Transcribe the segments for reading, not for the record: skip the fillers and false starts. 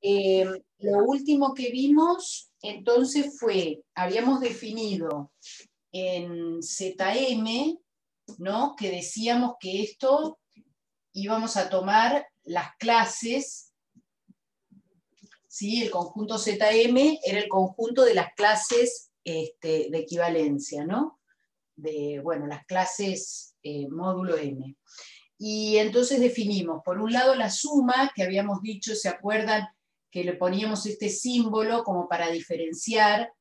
Lo último que vimos, entonces, habíamos definido en ZM, ¿no? Que decíamos que esto íbamos a tomar las clases, ¿sí? El conjunto ZM era el conjunto de las clases de equivalencia, ¿no? Bueno, las clases módulo M. Y entonces definimos, por un lado, la suma, que habíamos dicho, ¿se acuerdan? Que le poníamos este símbolo como para diferenciar,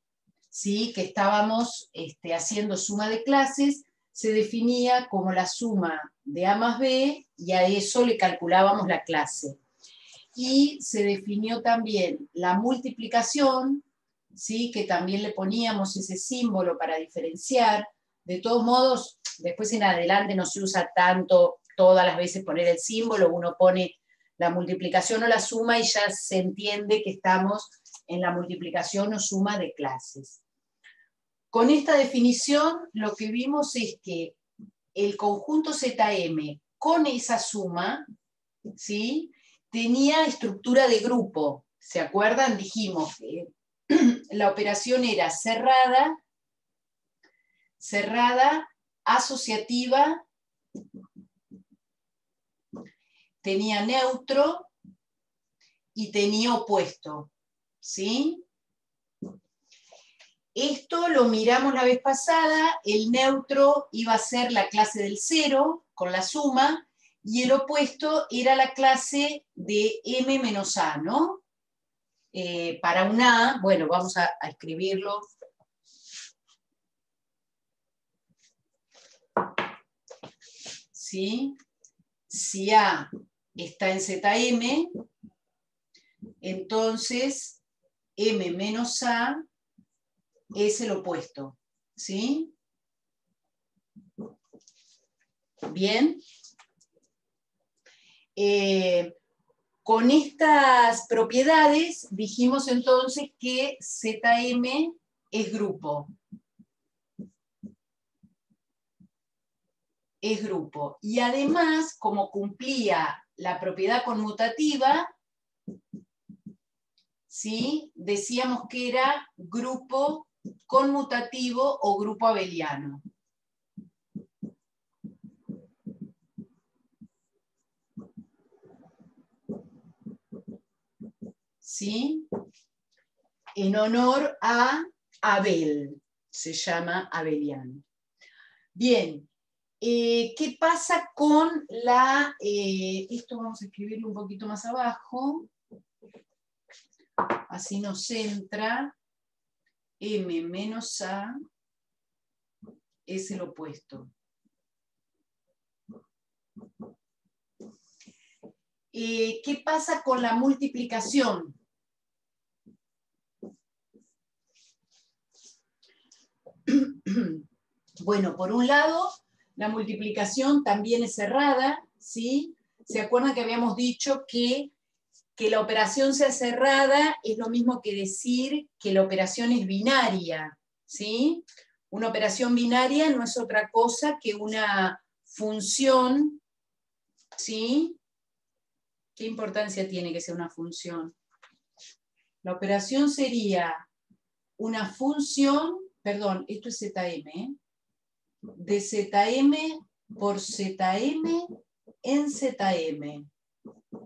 ¿sí? Que estábamos haciendo suma de clases, se definía como la suma de A más B, y a eso le calculábamos la clase. Y se definió también la multiplicación, ¿sí? Que también le poníamos ese símbolo para diferenciar. De todos modos, después en adelante no se usa tanto todas las veces poner el símbolo, uno pone la multiplicación o la suma y ya se entiende que estamos en la multiplicación o suma de clases. Con esta definición lo que vimos es que el conjunto ZM con esa suma, ¿sí? Tenía estructura de grupo. ¿Se acuerdan? Dijimos que la operación era cerrada, asociativa, tenía neutro y tenía opuesto, ¿sí? Esto lo miramos la vez pasada, el neutro iba a ser la clase del cero con la suma, y el opuesto era la clase de M menos A, ¿no? Para un A, bueno, vamos a escribirlo. ¿Sí? Si A está en ZM, entonces M menos A es el opuesto, ¿sí? Bien. Con estas propiedades dijimos entonces que ZM es grupo. Es grupo. Y además, como cumplía la propiedad conmutativa, ¿sí? Decíamos que era grupo conmutativo o grupo abeliano. ¿Sí? En honor a Abel, se llama abeliano. Bien, ¿qué pasa con la... esto vamos a escribirlo un poquito más abajo, así nos centra. M menos A es el opuesto. ¿Qué pasa con la multiplicación? Bueno, por un lado, la multiplicación también es cerrada, ¿sí? ¿Se acuerdan que habíamos dicho que la operación sea cerrada es lo mismo que decir que la operación es binaria, ¿sí? Una operación binaria no es otra cosa que una función, ¿sí? ¿Qué importancia tiene que sea una función? La operación sería una función, perdón, esto es ZM, ¿eh? De ZM por ZM en ZM.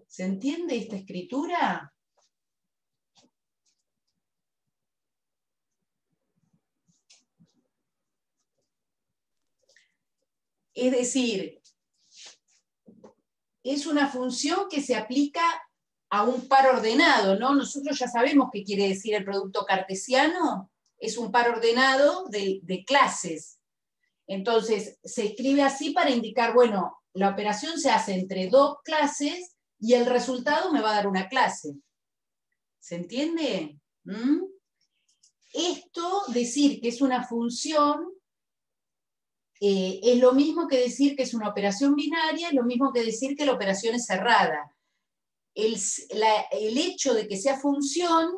¿Se entiende esta escritura? Es decir, es una función que se aplica a un par ordenado, ¿no? Nosotros ya sabemos qué quiere decir el producto cartesiano, es un par ordenado de clases. Entonces, se escribe así para indicar, bueno, la operación se hace entre dos clases y el resultado me va a dar una clase. ¿Se entiende? ¿Mm? Esto, decir que es una función, es lo mismo que decir que es una operación binaria, es lo mismo que decir que la operación es cerrada. El hecho de que sea función,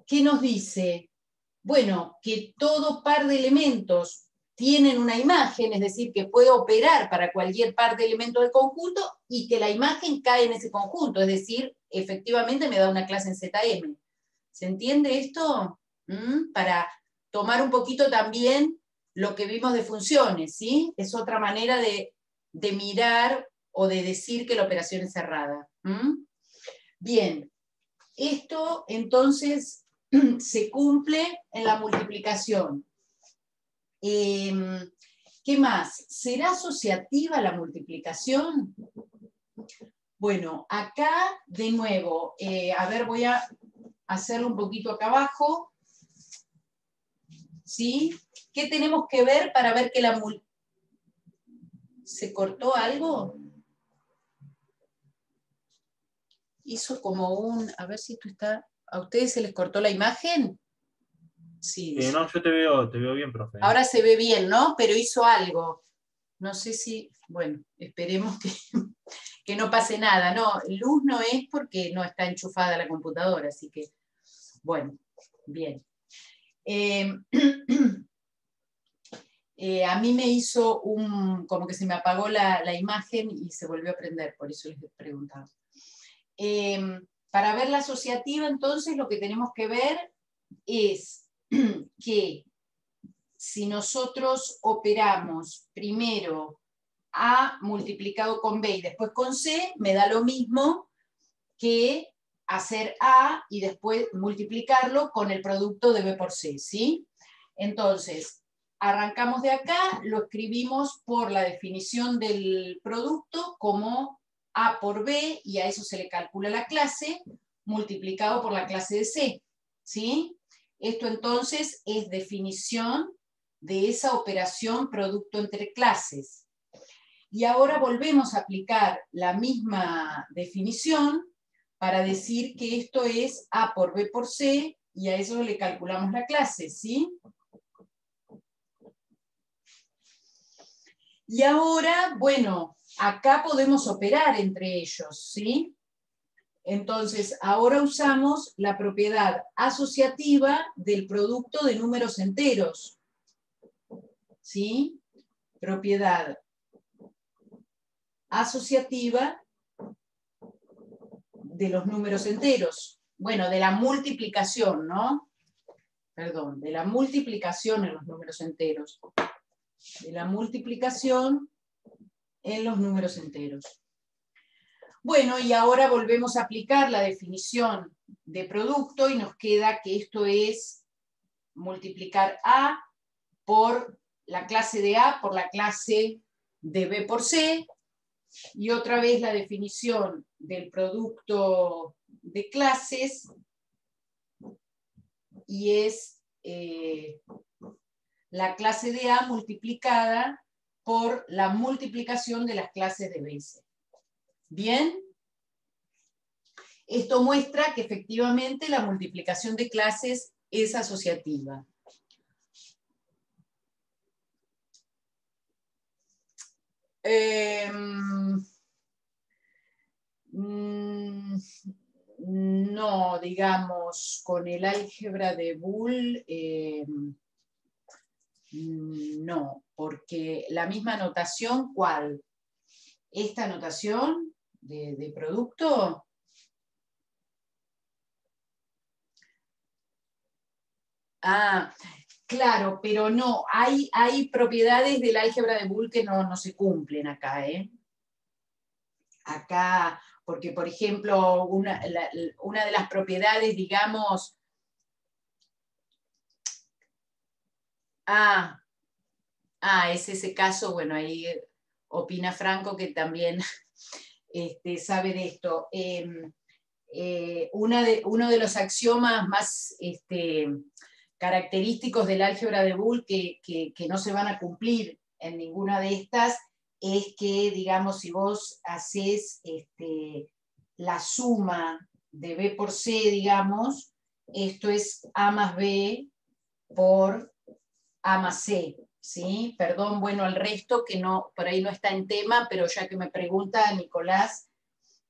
¿qué nos dice? Bueno, que todo par de elementos tienen una imagen, es decir, que puede operar para cualquier parte elemento del conjunto y que la imagen cae en ese conjunto, es decir, efectivamente me da una clase en ZM. ¿Se entiende esto? Para tomar un poquito también lo que vimos de funciones, ¿sí? Es otra manera de mirar o de decir que la operación es cerrada. Bien, esto entonces se cumple en la multiplicación. ¿Qué más? ¿Será asociativa la multiplicación? Bueno, acá de nuevo, a ver, voy a hacerlo un poquito acá abajo. ¿Sí? ¿Qué tenemos que ver para ver que la ¿Se cortó algo? Hizo como un... A ver si esto está... ¿A ustedes se les cortó la imagen? Sí. No, yo te veo bien, profe. Ahora se ve bien, ¿no? Pero hizo algo. No sé si... Bueno, esperemos que no pase nada. No, luz no es porque no está enchufada la computadora, así que... Bueno, bien. A mí me hizo como que se me apagó la imagen y se volvió a prender, por eso les preguntaba. Para ver la asociativa, entonces, lo que tenemos que ver es que si nosotros operamos primero A multiplicado con B y después con C, me da lo mismo que hacer A y después multiplicarlo con el producto de B por C, ¿sí? Entonces, arrancamos de acá, lo escribimos por la definición del producto como A por B, y a eso se le calcula la clase, multiplicado por la clase de C, ¿sí? Esto entonces es definición de esa operación producto entre clases. Y ahora volvemos a aplicar la misma definición para decir que esto es A por B por C, y a eso le calculamos la clase, ¿sí? Y ahora, bueno, acá podemos operar entre ellos, ¿sí? Entonces, ahora usamos la propiedad asociativa del producto de números enteros, ¿sí? Propiedad asociativa de los números enteros. Bueno, de la multiplicación, ¿no? Perdón, de la multiplicación en los números enteros. De la multiplicación en los números enteros. Bueno, y ahora volvemos a aplicar la definición de producto y nos queda que esto es multiplicar A por la clase de A por la clase de B por C, y otra vez la definición del producto de clases, y es la clase de A multiplicada por la multiplicación de las clases de B y C. ¿Bien? Esto muestra que efectivamente la multiplicación de clases es asociativa. No, digamos, con el álgebra de Boole, no, porque la misma notación, ¿cuál? ¿Esta notación de producto? Ah, claro, pero no, hay propiedades del álgebra de Boole que no se cumplen acá, ¿eh? Acá, porque por ejemplo, una de las propiedades, digamos, es ese caso, bueno, ahí opina Franco, que también sabe de esto. Uno de los axiomas más característicos del álgebra de Boole que no se van a cumplir en ninguna de estas es que, digamos, si vos haces la suma de B por C, digamos, esto es A más B por A más C, ¿sí? Perdón, bueno, el resto que no, por ahí no está en tema, pero ya que me pregunta Nicolás,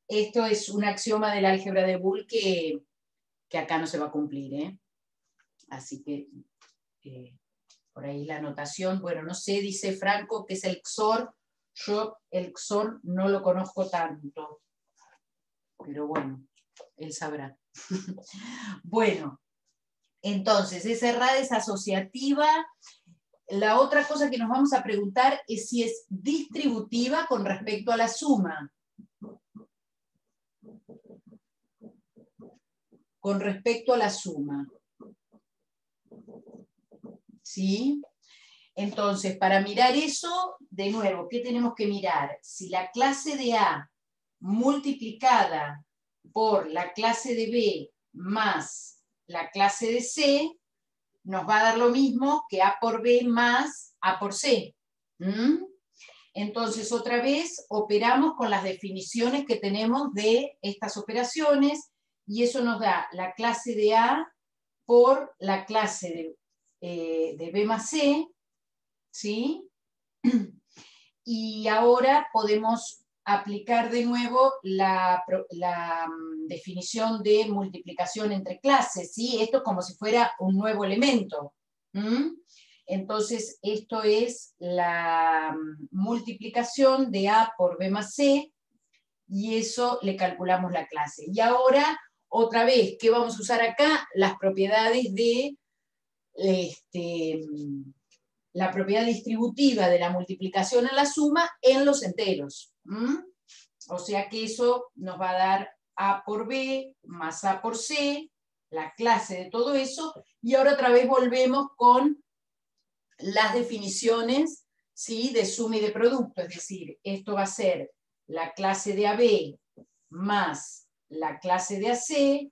esto es un axioma del álgebra de Boole que acá no se va a cumplir, ¿eh? Así que Por ahí la anotación, bueno, no sé, dice Franco que es el XOR, yo el XOR no lo conozco tanto, pero bueno, él sabrá. Bueno, entonces, es cerrada, es asociativa. La otra cosa que nos vamos a preguntar es si es distributiva con respecto a la suma. Con respecto a la suma. ¿Sí? Entonces, para mirar eso, de nuevo, ¿qué tenemos que mirar? Si la clase de A multiplicada por la clase de B más la clase de C, nos va a dar lo mismo que A por B más A por C. ¿Mm? Entonces, otra vez, operamos con las definiciones que tenemos de estas operaciones, y eso nos da la clase de A por la clase de B más C, ¿sí? Y ahora podemos aplicar de nuevo la definición de multiplicación entre clases, ¿sí? Esto es como si fuera un nuevo elemento. ¿Mm? Entonces, esto es la multiplicación de A por B más C, y eso le calculamos la clase. Y ahora, otra vez, ¿qué vamos a usar acá? Las propiedades de la propiedad distributiva de la multiplicación a la suma en los enteros. ¿Mm? O sea que eso nos va a dar A por B más A por C, la clase de todo eso, y ahora otra vez volvemos con las definiciones, ¿sí?, de suma y de producto, es decir, esto va a ser la clase de AB más la clase de AC,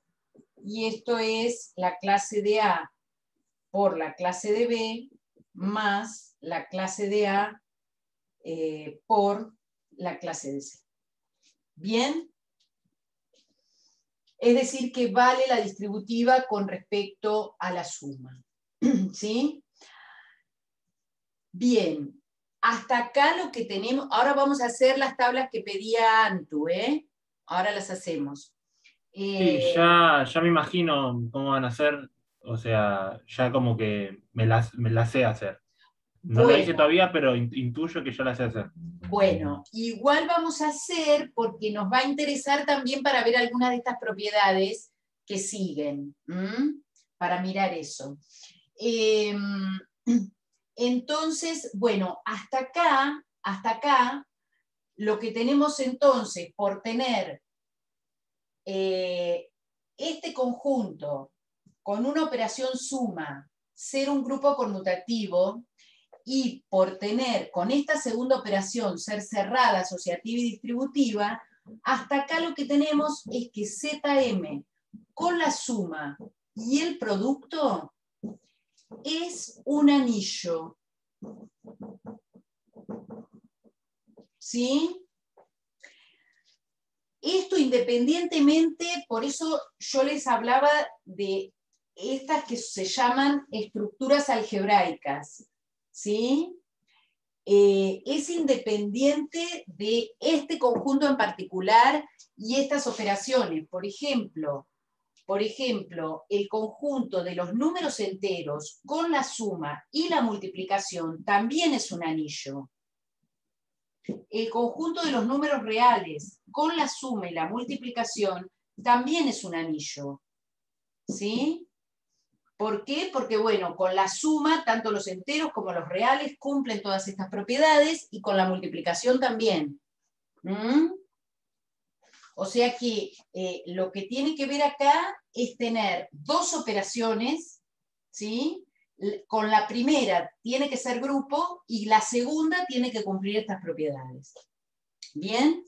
y esto es la clase de A por la clase de B más la clase de A por la clase de C. ¿Bien? Es decir, que vale la distributiva con respecto a la suma. ¿Sí? Bien. Hasta acá lo que tenemos. Ahora vamos a hacer las tablas que pedía Antu, ¿eh? Ahora las hacemos. Sí, ya me imagino cómo van a ser, o sea, ya como que me las sé hacer. No lo hice Bueno, todavía, pero intuyo que ya las sé hacer. Bueno, igual vamos a hacer porque nos va a interesar también para ver algunas de estas propiedades que siguen, para mirar eso. Entonces, bueno, hasta acá, lo que tenemos entonces por tener este conjunto con una operación suma, ser un grupo conmutativo, y por tener con esta segunda operación ser cerrada, asociativa y distributiva, hasta acá lo que tenemos es que ZM con la suma y el producto es un anillo. ¿Sí? Esto independientemente, por eso yo les hablaba de estas que se llaman estructuras algebraicas. ¿Sí? Es independiente de este conjunto en particular y estas operaciones. Por ejemplo, el conjunto de los números enteros con la suma y la multiplicación también es un anillo. El conjunto de los números reales con la suma y la multiplicación también es un anillo. ¿Sí? ¿Por qué? Porque, bueno, con la suma, tanto los enteros como los reales cumplen todas estas propiedades, y con la multiplicación también. O sea que lo que tiene que ver acá es tener dos operaciones, ¿sí? Con la primera tiene que ser grupo y la segunda tiene que cumplir estas propiedades. ¿Bien?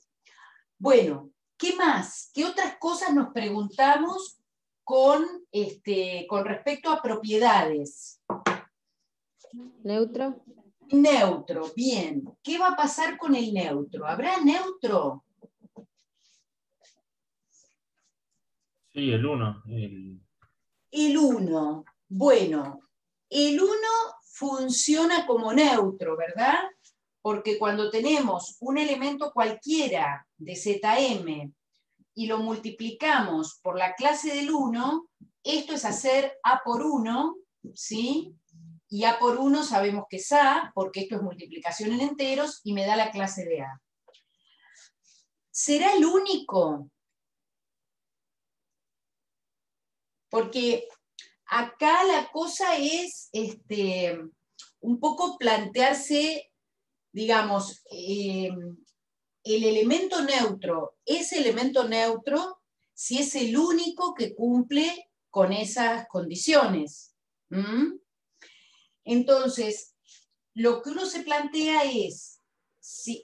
Bueno, ¿qué más? ¿Qué otras cosas nos preguntamos con respecto a propiedades? Neutro. Neutro, bien. ¿Qué va a pasar con el neutro? ¿Habrá neutro? Sí, el 1. El 1. Bueno, el 1 funciona como neutro, ¿verdad? Porque cuando tenemos un elemento cualquiera de ZM y lo multiplicamos por la clase del 1, esto es hacer A por 1, ¿sí? y A por 1 sabemos que es A, porque esto es multiplicación en enteros, y me da la clase de A. ¿Será el único? Porque acá la cosa es un poco plantearse, digamos, el elemento neutro es elemento neutro si es el único que cumple con esas condiciones. ¿Mm? Entonces, lo que uno se plantea es,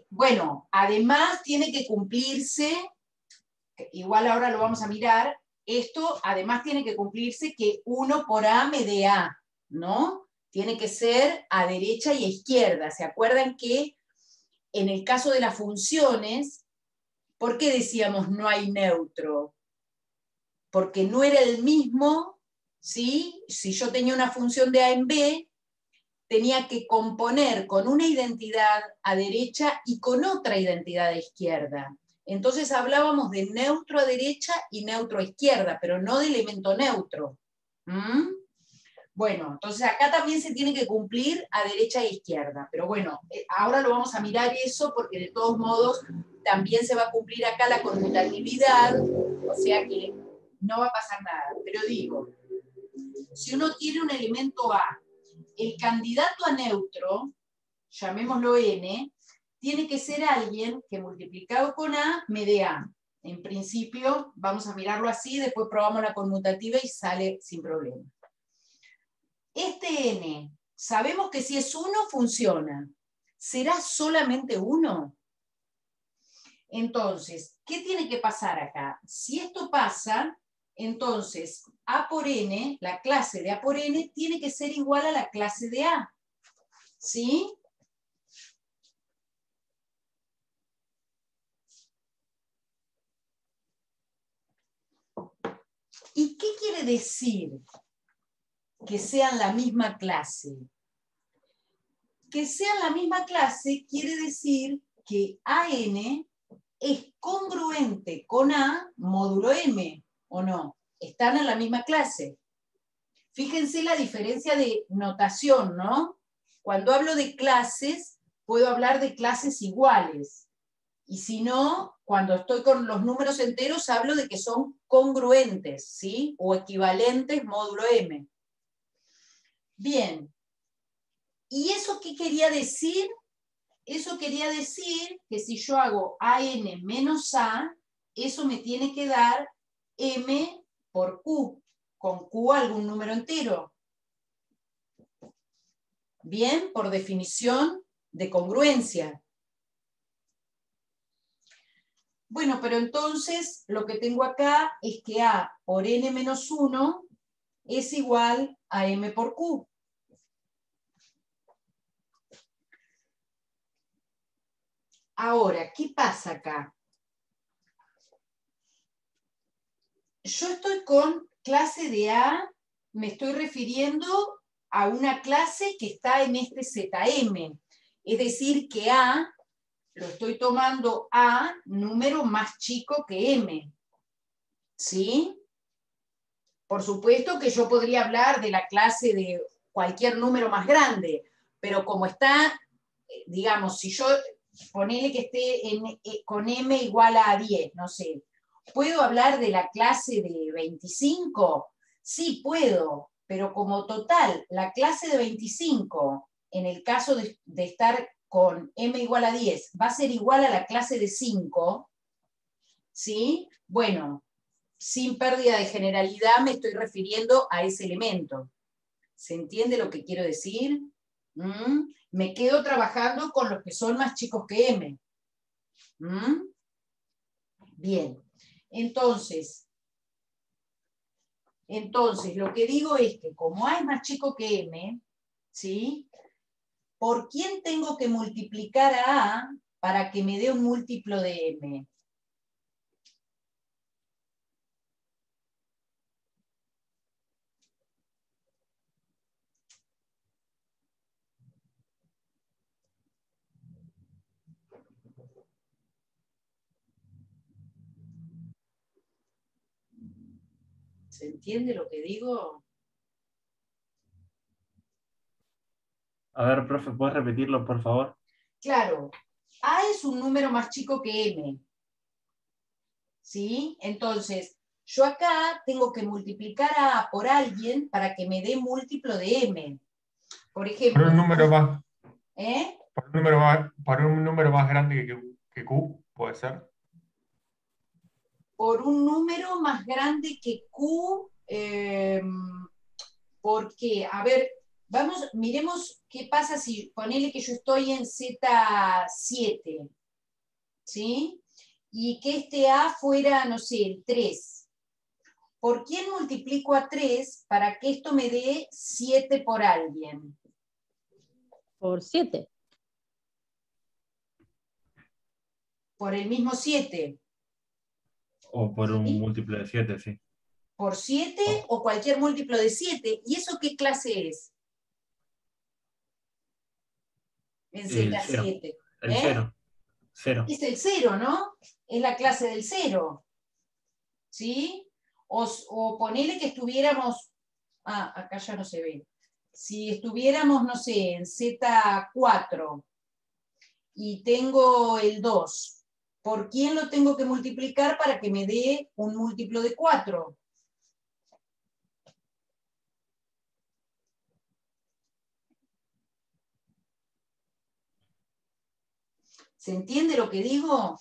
bueno, además tiene que cumplirse, igual ahora lo vamos a mirar, esto además tiene que cumplirse que 1 por A me dé A, ¿no? Tiene que ser a derecha y a izquierda. ¿Se acuerdan que en el caso de las funciones, ¿por qué decíamos no hay neutro? Porque no era el mismo, ¿sí? Si yo tenía una función de A en B, tenía que componer con una identidad a derecha y con otra identidad a izquierda. Entonces hablábamos de neutro a derecha y neutro a izquierda, pero no de elemento neutro. ¿Mm? Bueno, entonces acá también se tiene que cumplir a derecha e izquierda, pero bueno, ahora lo vamos a mirar eso porque de todos modos también se va a cumplir acá la conmutatividad, o sea que no va a pasar nada. Pero digo, si uno tiene un elemento A, el candidato a neutro, llamémoslo N, tiene que ser alguien que multiplicado con A me dé A. En principio, vamos a mirarlo así, después probamos la conmutativa y sale sin problema. Este N, sabemos que si es 1 funciona. ¿Será solamente 1? Entonces, ¿qué tiene que pasar acá? Si esto pasa, entonces A por N, la clase de A por N, tiene que ser igual a la clase de A. ¿Sí? ¿Y qué quiere decir que sean la misma clase? Que sean la misma clase quiere decir que AN es congruente con A módulo M, ¿o no? Están en la misma clase. Fíjense la diferencia de notación, ¿no? Cuando hablo de clases, puedo hablar de clases iguales. Y si no, cuando estoy con los números enteros, hablo de que son congruentes, ¿sí? O equivalentes módulo M. Bien. ¿Y eso qué quería decir? Eso quería decir que si yo hago AN menos A, eso me tiene que dar M por Q, con Q algún número entero. Bien, por definición de congruencia. Bueno, pero entonces lo que tengo acá es que A por N menos 1 es igual a M por Q. Ahora, ¿qué pasa acá? Yo estoy con clase de A, me estoy refiriendo a una clase que está en este ZM. Es decir, que A, lo estoy tomando A, número más chico que M. ¿Sí? Por supuesto que yo podría hablar de la clase de cualquier número más grande, pero como está, digamos, si yo ponele que esté con M igual a 10, no sé, ¿puedo hablar de la clase de 25? Sí, puedo, pero como total, la clase de 25, en el caso de estar con M igual a 10, va a ser igual a la clase de 5, ¿sí? Bueno, sin pérdida de generalidad me estoy refiriendo a ese elemento. ¿Se entiende lo que quiero decir? ¿Mm? Me quedo trabajando con los que son más chicos que M. ¿Mm? Bien, entonces, lo que digo es que como A es más chico que M, ¿sí? ¿Por quién tengo que multiplicar a A para que me dé un múltiplo de M? ¿Se entiende lo que digo? A ver, profe, ¿puedes repetirlo, por favor? Claro, A es un número más chico que M. ¿Sí? Entonces, yo acá tengo que multiplicar a A por alguien para que me dé múltiplo de M. Por Por ejemplo, un número más, ¿eh? por un número más grande que Q, puede ser. Por un número más grande que Q, porque, a ver, vamos, miremos qué pasa si, ponele que yo estoy en Z7, ¿sí? Y que este A fuera, no sé, el 3. ¿Por quién multiplico a 3 para que esto me dé 7 por alguien? Por 7. Por el mismo 7. O por un ¿Sí? múltiplo de 7, sí. Por 7 o cualquier múltiplo de 7. ¿Y eso qué clase es? En El 0. Z7. El 0. 0. Es el 0, ¿no? Es la clase del 0. ¿Sí? O ponele que estuviéramos, acá ya no se ve. Si estuviéramos, no sé, en Z4 y tengo el 2, ¿por quién lo tengo que multiplicar para que me dé un múltiplo de 4? ¿Se entiende lo que digo?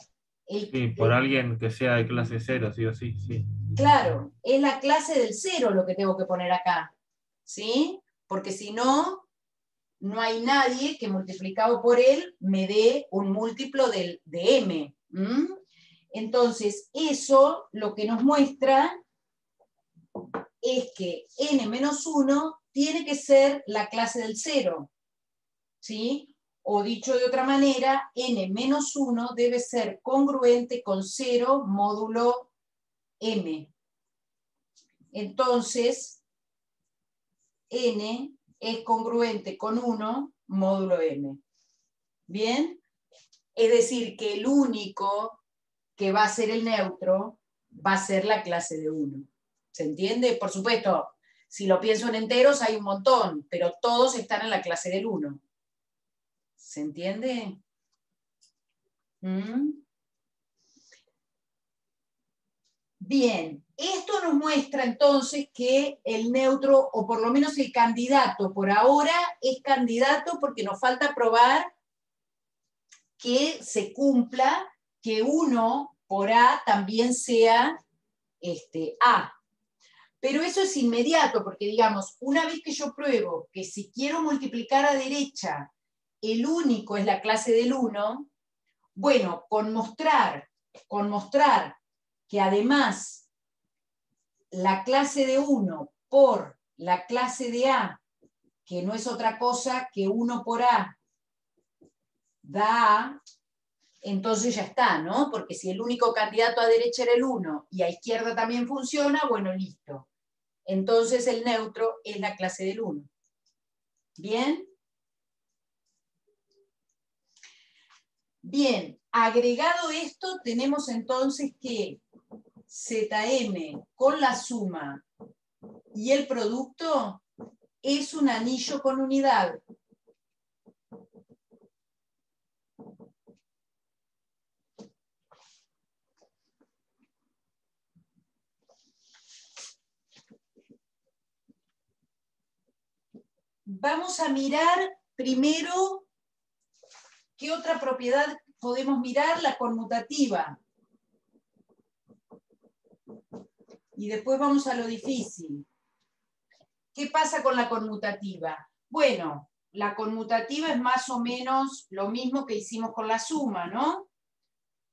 Sí, por alguien que sea de clase 0, sí o sí, sí. Claro, es la clase del 0 lo que tengo que poner acá, ¿sí? Porque si no, no hay nadie que multiplicado por él me dé un múltiplo de m. Entonces, eso lo que nos muestra es que n-1 tiene que ser la clase del 0, ¿sí? O dicho de otra manera, n-1 debe ser congruente con 0 módulo m. Entonces, n es congruente con 1 módulo m. ¿Bien? Es decir, que el único que va a ser el neutro va a ser la clase de 1. ¿Se entiende? Por supuesto, si lo pienso en enteros hay un montón, pero todos están en la clase del 1. ¿Se entiende? Bien, esto nos muestra entonces que el neutro, o por lo menos el candidato, por ahora es candidato porque nos falta probar que se cumpla, que 1 por A también sea A. Pero eso es inmediato, porque digamos, una vez que yo pruebo que si quiero multiplicar a derecha, el único es la clase del 1, bueno, con mostrar que además la clase de 1 por la clase de A, que no es otra cosa que 1 por A, da A, entonces ya está, ¿no? Porque si el único candidato a derecha era el 1 y a izquierda también funciona, bueno, listo. Entonces el neutro es la clase del 1. ¿Bien? Bien, agregado esto, tenemos entonces que Zm con la suma y el producto es un anillo con unidad. Vamos a mirar primero qué otra propiedad podemos mirar, la conmutativa. Y después vamos a lo difícil. ¿Qué pasa con la conmutativa? Bueno, la conmutativa es más o menos lo mismo que hicimos con la suma, ¿no?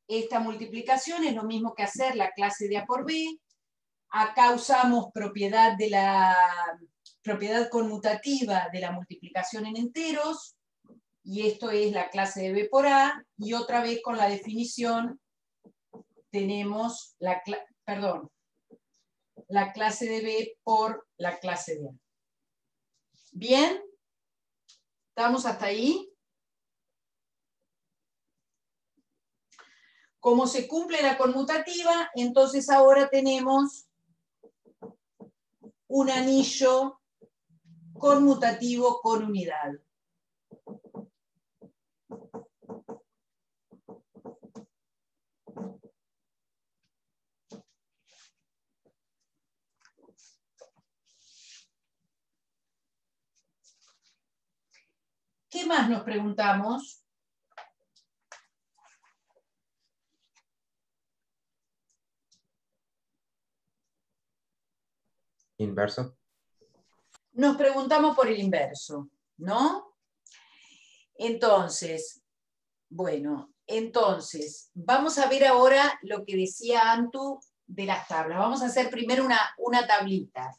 Esta multiplicación es lo mismo que hacer la clase de A por B. Acá usamos propiedad conmutativa de la multiplicación en enteros, y esto es la clase de B por A, y otra vez con la definición tenemos la clase de B por la clase de A. ¿Bien? ¿Estamos hasta ahí? Como se cumple la conmutativa, entonces ahora tenemos un anillo conmutativo con unidad. ¿Qué más nos preguntamos? Inverso. Nos preguntamos por el inverso, ¿no? Entonces, bueno, vamos a ver ahora lo que decía Antu de las tablas. Vamos a hacer primero una tablita.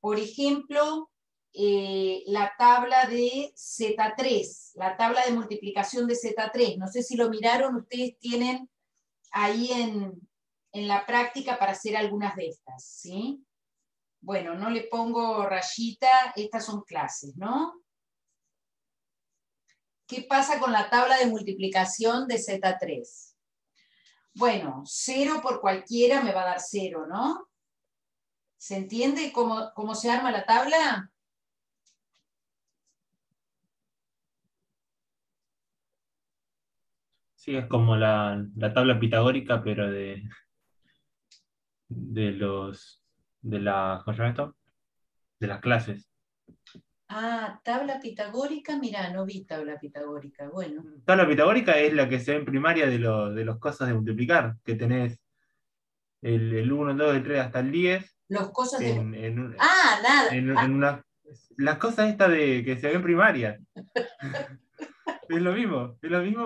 Por ejemplo, la tabla de Z3, la tabla de multiplicación de Z3. No sé si lo miraron, ustedes tienen ahí en la práctica para hacer algunas de estas, ¿sí? Bueno, no le pongo rayita, estas son clases, ¿no? ¿Qué pasa con la tabla de multiplicación de Z3? Bueno, 0 por cualquiera me va a dar 0, ¿no? ¿Se entiende cómo se arma la tabla? Sí, es como la tabla pitagórica, pero ¿cómo se llama esto? De las clases. Ah, tabla pitagórica, mirá, no vi tabla pitagórica, bueno. Tabla pitagórica es la que se ve en primaria de los cosas de multiplicar, que tenés el 1, el 2, el 3 hasta el 10. Los cosas de... En nada. las cosas estas que se ven en primaria. Es lo mismo,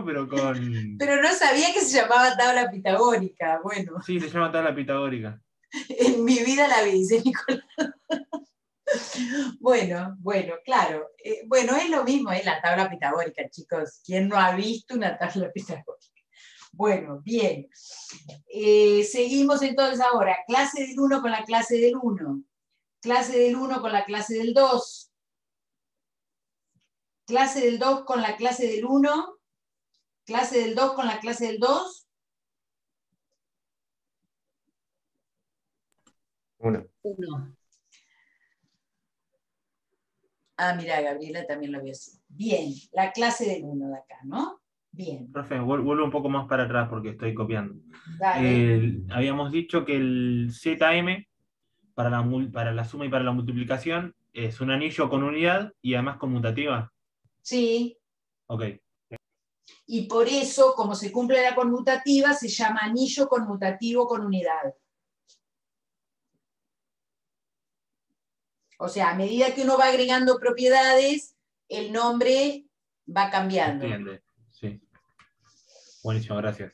pero con... Pero no sabía que se llamaba tabla pitagórica, bueno. Sí, se llama tabla pitagórica. En mi vida la vi, dice Nicolás. Bueno, claro. Bueno, es lo mismo, es la tabla pitagórica, chicos. ¿Quién no ha visto una tabla pitagórica? Bueno, bien. Seguimos entonces ahora. Clase del 1 con la clase del 1. Clase del 1 con la clase del 2. Clase del 2 con la clase del 1. Clase del 2 con la clase del 2. 1. 1. Ah, mira, Gabriela también lo vio así. Bien, la clase del 1 de acá, ¿no? Bien. Profe, vuelvo un poco más para atrás porque estoy copiando. Dale. Habíamos dicho que el ZM para la suma y para la multiplicación es un anillo con unidad y además conmutativa. Sí. Ok. Y por eso, como se cumple la conmutativa, se llama anillo conmutativo con unidad. O sea, a medida que uno va agregando propiedades, el nombre va cambiando. Entiende, sí. Buenísimo, gracias.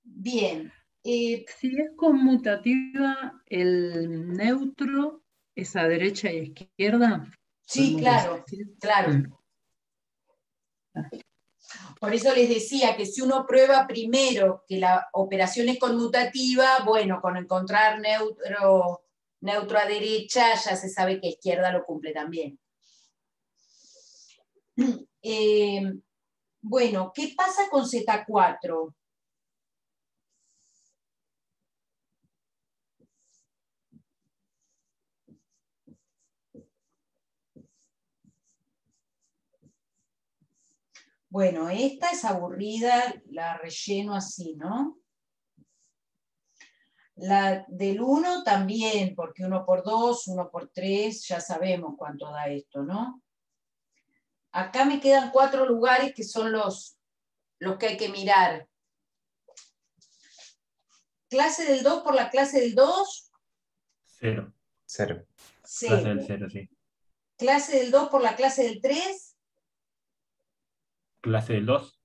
Bien. Si es conmutativa, el neutro es a derecha y izquierda. Sí, claro, claro. Por eso les decía que si uno prueba primero que la operación es conmutativa, bueno, con encontrar neutro a derecha ya se sabe que izquierda lo cumple también. Bueno, ¿qué pasa con Z4? Bueno, esta es aburrida, la relleno así, ¿no? La del 1 también, porque 1 por 2, 1 por 3, ya sabemos cuánto da esto, ¿no? Acá me quedan 4 lugares que son los que hay que mirar. Clase del 2 por la clase del 2. 0. 0. Clase del 0, sí. Clase del 2 por la clase del 3. Clase del 2.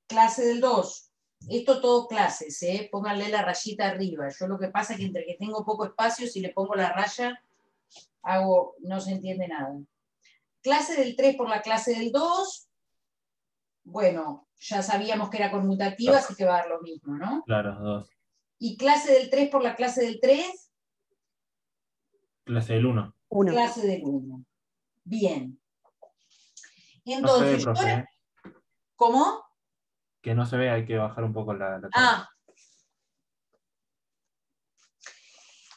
Clase del 2. Esto todo clases, ¿eh? Pónganle la rayita arriba. Yo lo que pasa es que entre que tengo poco espacio, si le pongo la raya, no se entiende nada. Clase del 3 por la clase del 2. Bueno, ya sabíamos que era conmutativa, así que va a dar lo mismo, ¿no? Claro, 2. ¿Y clase del 3 por la clase del 3? Clase del 1. 1. Clase del 1. Bien. No se ve, Entonces, profe. ¿cómo? Que no se ve, hay que bajar un poco la tabla.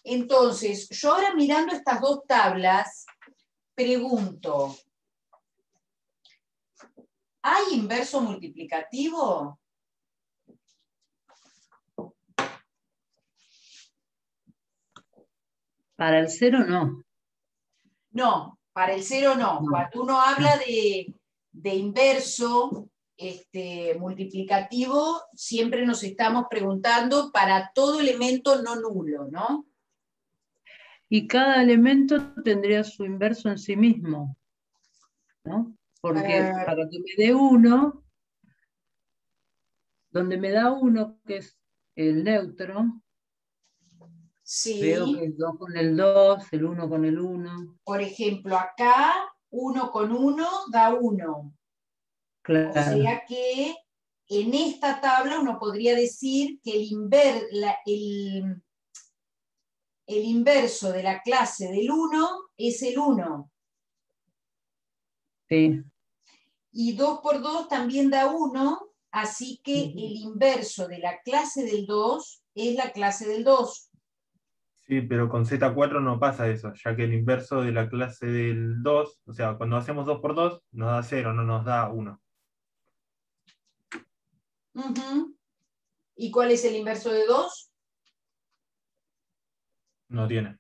Entonces, yo ahora mirando estas dos tablas, pregunto, ¿hay inverso multiplicativo? Para el 0 no. No, para el 0 no. Cuando uno habla de de inverso multiplicativo, siempre nos estamos preguntando para todo elemento no nulo, ¿no? Y cada elemento tendría su inverso en sí mismo, ¿no? Porque para que me dé 1, donde me da 1, que es el neutro, Sí. veo que el 2 con el 2, el 1 con el 1. Por ejemplo, acá 1 con 1 da 1. Claro. O sea que en esta tabla uno podría decir que el inverso de la clase del 1 es el 1. Sí. Y 2 por 2 también da 1, así que el inverso de la clase del 2 es la clase del 2. Sí, pero con Z4 no pasa eso, ya que el inverso de la clase del 2, o sea, cuando hacemos 2 por 2, nos da 0, no nos da 1. ¿Y cuál es el inverso de 2? No tiene.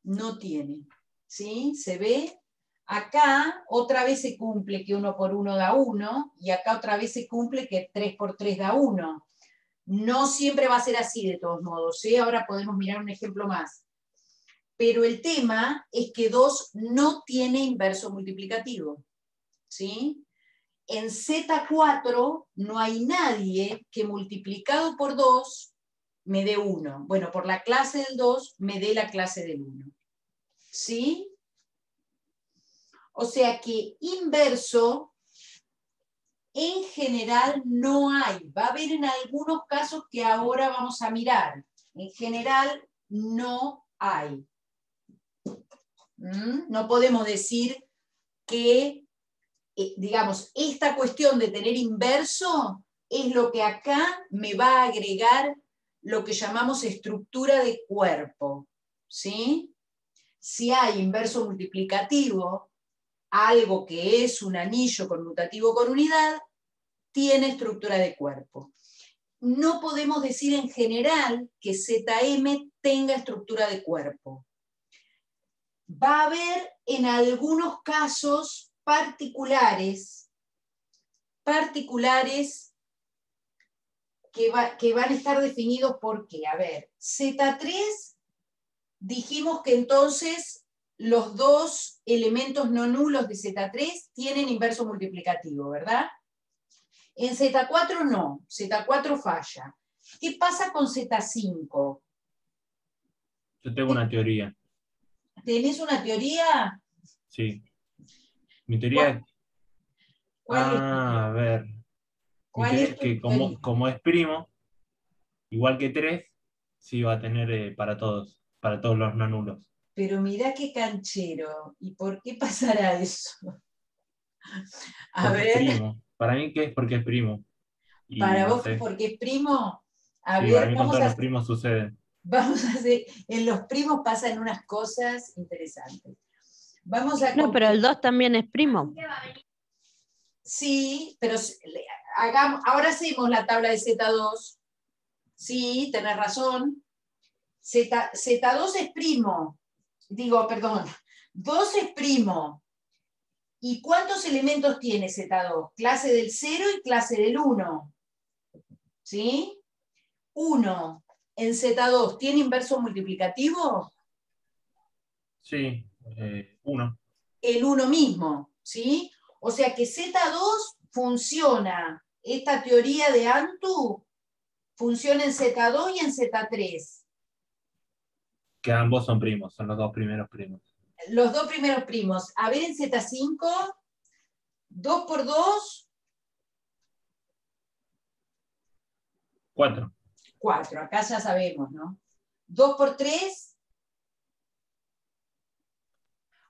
No tiene. ¿Sí? ¿Se ve? Acá otra vez se cumple que 1 por 1 da 1, y acá otra vez se cumple que 3 por 3 da 1. No siempre va a ser así de todos modos, ¿sí? Ahora podemos mirar un ejemplo más. Pero el tema es que 2 no tiene inverso multiplicativo, ¿sí? En Z4 no hay nadie que multiplicado por 2 me dé 1. Bueno, por la clase del 2 me dé la clase del 1. ¿Sí? O sea que inverso en general no hay. Va a haber en algunos casos que ahora vamos a mirar. En general no hay. No podemos decir que, digamos, esta cuestión de tener inverso es lo que acá me va a agregar lo que llamamos estructura de cuerpo. ¿Sí? Si hay inverso multiplicativo, algo que es un anillo conmutativo con unidad, tiene estructura de cuerpo. No podemos decir en general que ZM tenga estructura de cuerpo. Va a haber en algunos casos particulares que van a estar definidos por qué. A ver, Z3, dijimos que entonces los dos elementos no nulos de Z3 tienen inverso multiplicativo, ¿verdad? En Z4 no, Z4 falla. ¿Qué pasa con Z5? Yo tengo una teoría. ¿Tenés una teoría? Sí. Mi teoría. ¿Cuál es? A ver. Mi ¿Cuál teoría es es tu que teoría? como es primo, igual que 3, sí va a tener para todos los no nulos. Pero mirá qué canchero. ¿Y por qué pasará eso? A Porque es ver, primo. Para mí, ¿qué es? Porque es primo. Y para no vos, sé. porque es primo. A Sí, para ver, mí con todos los primos sucede. vamos a hacer, en los primos pasan unas cosas interesantes. Vamos a No, pero el 2 también es primo. Sí, pero ahora hacemos la tabla de Z2. Sí, tenés razón. Z2 es primo. Digo, perdón. 2 es primo. ¿Y cuántos elementos tiene Z2? Clase del 0 y clase del 1. ¿Sí? 1 en Z2 tiene inverso multiplicativo. Sí, 1. El 1 mismo. ¿Sí? O sea que Z2 funciona. Esta teoría de Antu funciona en Z2 y en Z3. Que ambos son primos, son los dos primeros primos. Los dos primeros primos. A ver en Z5, 2 por 2, 4. 4. Acá ya sabemos, ¿no? 2 por 3,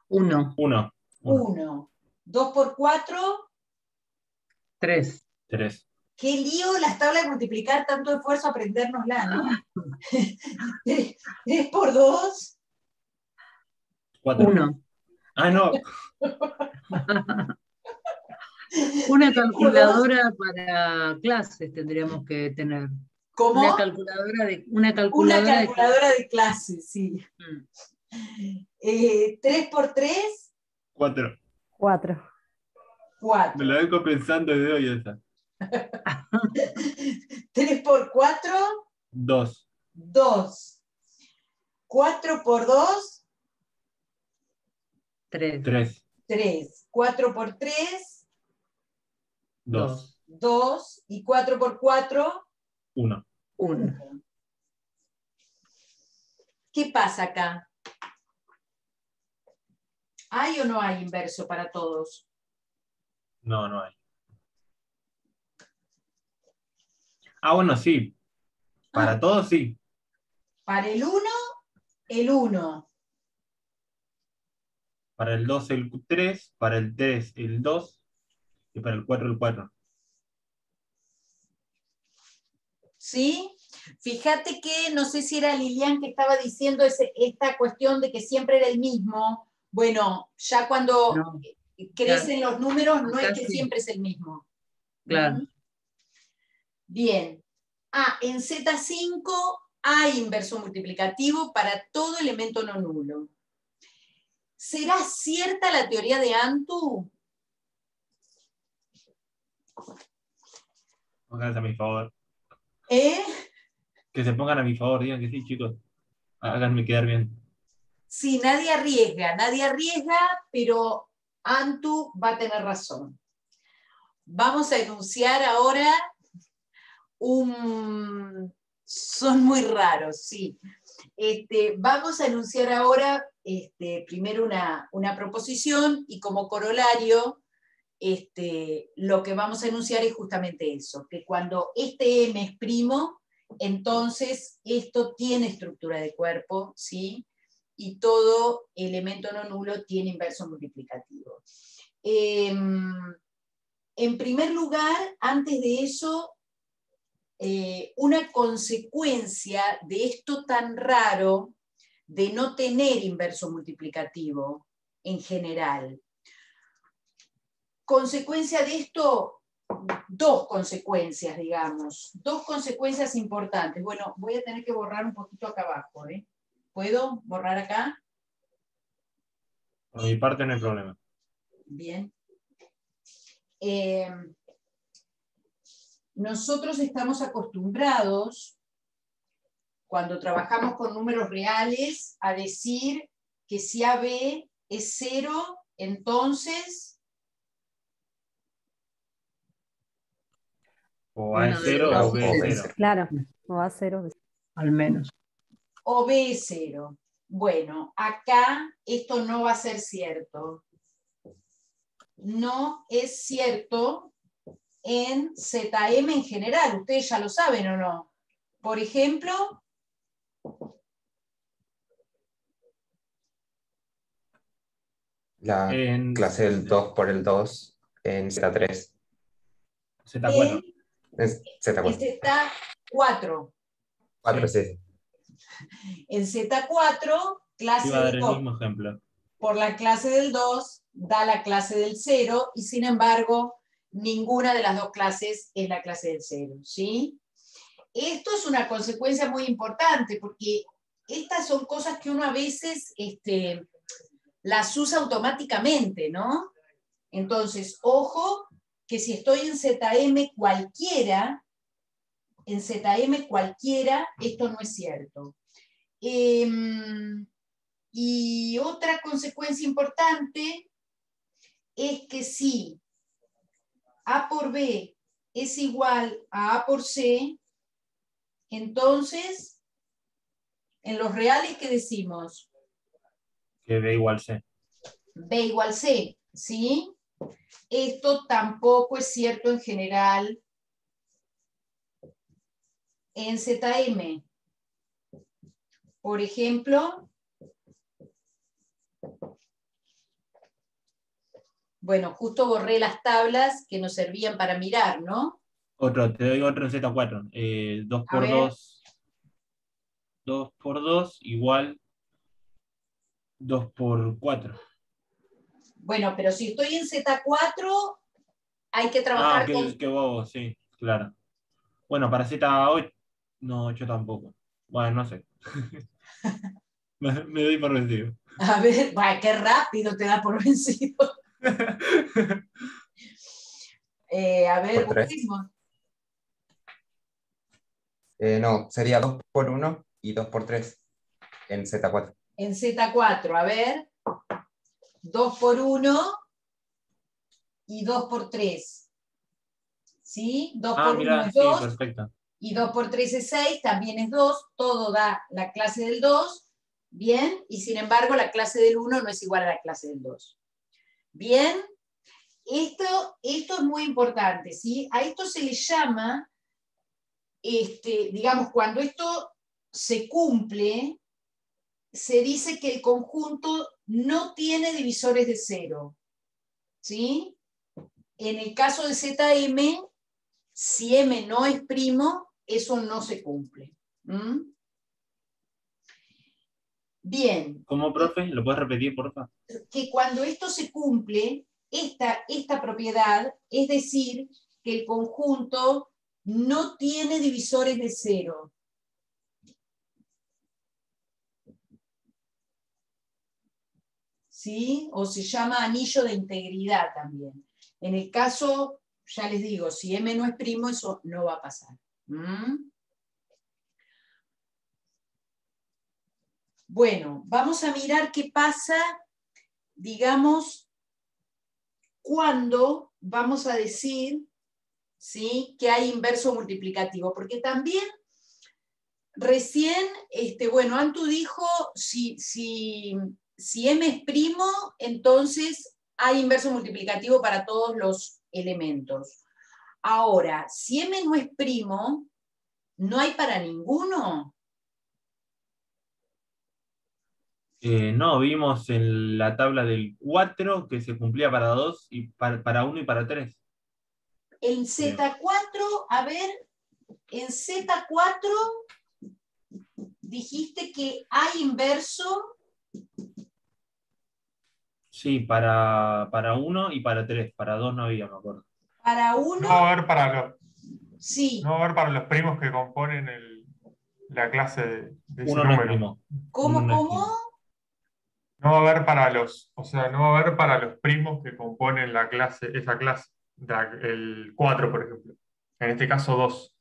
1, 1. 1. 2 por 4, 3. 3. qué lío las tablas de multiplicar, tanto esfuerzo aprendérnosla, ¿no? 3 por 2, 4. 1. Ah, no. Una calculadora para clases tendríamos que tener. ¿cómo? Una calculadora de Una calculadora de clases, sí. 3 por 3, 4. 4. 4. Me la vengo pensando desde hoy esa. 3 por 4, 2. 2. 4 por 2, 3. 3. 3. 4 por 3, 2. 2. Y 4 por 4, 1. 1. ¿Qué pasa acá? ¿Hay o no hay inverso para todos? No, no hay. Ah, bueno, sí. Para todos sí. Para el 1, el 1. Para el 2 el 3, para el 3 el 2 y para el 4 el 4. ¿Sí? Fíjate que, no sé si era Lilian que estaba diciendo esta cuestión de que siempre era el mismo. Bueno, ya cuando No, crecen los números, no es acá que sí. siempre es el mismo. Claro. Bien. En Z5 hay inverso multiplicativo para todo elemento no nulo. ¿Será cierta la teoría de Antu? Pónganse a mi favor. ¿Eh? Que se pongan a mi favor, digan que sí, chicos. Háganme quedar bien. Sí, nadie arriesga, pero Antu va a tener razón. Vamos a enunciar ahora son muy raros, sí. Vamos a enunciar ahora primero una proposición y como corolario lo que vamos a enunciar es justamente eso, que cuando este M es primo, entonces esto tiene estructura de cuerpo, ¿sí? Y todo elemento no nulo tiene inverso multiplicativo. En primer lugar, antes de eso, una consecuencia de esto tan raro de no tener inverso multiplicativo en general. Consecuencia de esto, dos consecuencias, digamos, dos consecuencias importantes. Bueno, voy a tener que borrar un poquito acá abajo, ¿eh? ¿Puedo borrar acá? Por mi parte no hay problema. Bien. Nosotros estamos acostumbrados, cuando trabajamos con números reales, a decir que si AB es 0, entonces O A es Uno de 0 los o B dos es es 0. Claro, o a cero. al menos. o B es 0. Bueno, acá esto no va a ser cierto. No es cierto en ZM en general. Ustedes ya lo saben o no. Por ejemplo, La En clase del 2 por el 2 en Z3. Z4. En en Z4. Z4. 4, Sí. sí. En Z4, clase Iba a dar del el 2 mismo ejemplo. por la clase del 2 da la clase del 0 y sin embargo ninguna de las dos clases es la clase del 0, ¿sí? Esto es una consecuencia muy importante porque estas son cosas que uno a veces las usa automáticamente, ¿no? Entonces, ojo que si estoy en ZM cualquiera, esto no es cierto. Y otra consecuencia importante es que si A por B es igual a A por C, entonces, en los reales, ¿qué decimos? Que B igual C. B igual C, ¿sí? Esto tampoco es cierto en general en ZM. Por ejemplo, bueno, justo borré las tablas que nos servían para mirar, ¿no? Te doy otro en Z4. 2 A por ver. 2. 2 por 2 igual 2 por 4. Bueno, pero si estoy en Z4, hay que Ah, trabajar con... qué bobo, sí, claro. Bueno, para Z8, no, yo tampoco. Bueno, no sé. Me doy por vencido. A ver, vaya, qué rápido te da por vencido. A ver, Por 3. busquemos. No, sería 2 por 1 y 2 por 3 en Z4. En Z4, a ver. 2 por 1 y 2 por 3. ¿Sí? 2 por 1 mirá, es sí, 2 perfecto. y 2 por 3 es 6, también es 2. Todo da la clase del 2. Bien, y sin embargo la clase del 1 no es igual a la clase del 2. Bien, esto es muy importante, ¿sí? A esto se le llama, digamos, cuando esto se cumple, se dice que el conjunto no tiene divisores de 0, ¿sí? En el caso de ZM, si M no es primo, eso no se cumple. ¿Mm? Bien. ¿Cómo, profe? ¿Lo puedes repetir, por favor? Que cuando esto se cumple, esta propiedad, es decir, que el conjunto no tiene divisores de 0. ¿Sí? O se llama anillo de integridad también. En el caso, ya les digo, si M no es primo, eso no va a pasar. ¿Mm? Bueno, vamos a mirar qué pasa, digamos, cuando vamos a decir, ¿sí?, que hay inverso multiplicativo, porque también recién, bueno, Antu dijo, si M es primo, entonces hay inverso multiplicativo para todos los elementos. Ahora, si M no es primo, ¿no hay para ninguno? No, vimos en la tabla del 4 que se cumplía para 2 y para 1 y para 3. En Z4, a ver, en Z4 dijiste que hay inverso. Sí, para 1 y para 3. Para 2 no había, me acuerdo. Para 1, No va a haber para los, sí. no va a haber para los primos que componen la clase de ese Uno no es número. primo. ¿Cómo, Uno no es cómo? primo. No va a haber para los, o sea, no va a haber para los primos que componen la clase, esa clase, el 4, por ejemplo. En este caso 2.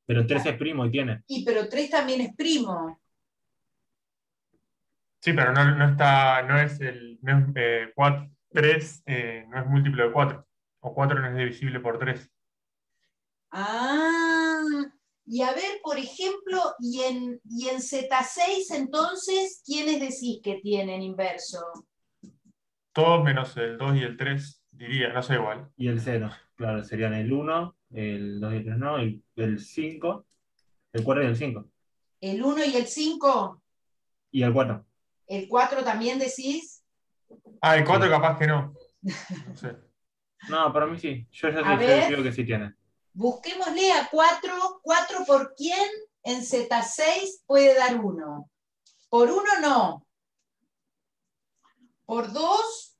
Pero 3 es primo y tiene. Y pero 3 también es primo. Sí, pero no está, no es el, no es, 3 no es múltiplo de 4. O 4 no es divisible por 3. Ah, y a ver, por ejemplo, y en Z6 entonces, ¿quiénes decís que tienen inverso? Todos menos el 2 y el 3, diría, no sé igual. Y el 0. Claro, serían el 1, el 2 y el 3 no, el 5, el 4 y el 5. ¿El 1 y el 5? Y el 4. ¿El 4 también decís? Ah, el 4 Sí. capaz que no. No sé. No, para mí sí. Yo ya A sé, yo ver. decido que sí tiene. Busquémosle a 4. ¿4 por quién en Z6 puede dar 1? Por 1 no. Por 2,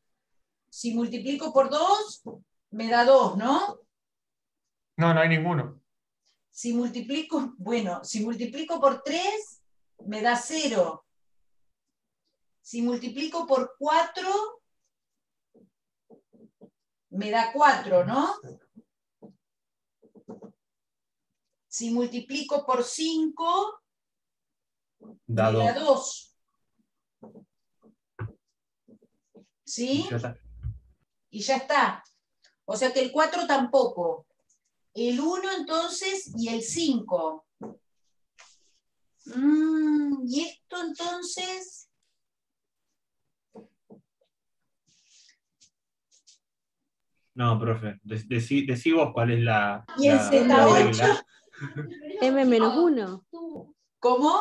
si multiplico por 2, me da 2, ¿no? No, no hay ninguno. Si multiplico, bueno, si multiplico por 3, me da 0. Si multiplico por 4, me da 4, ¿no? Si multiplico por 5, Da me da 2. 2. ¿Sí? Y ya está. Y ya está. O sea que el 4 tampoco. El 1 entonces y el 5. ¿Y esto entonces? No, profe, decí vos cuál es la, ¿Y en la, la Z8? regla. M menos 1. ¿Cómo?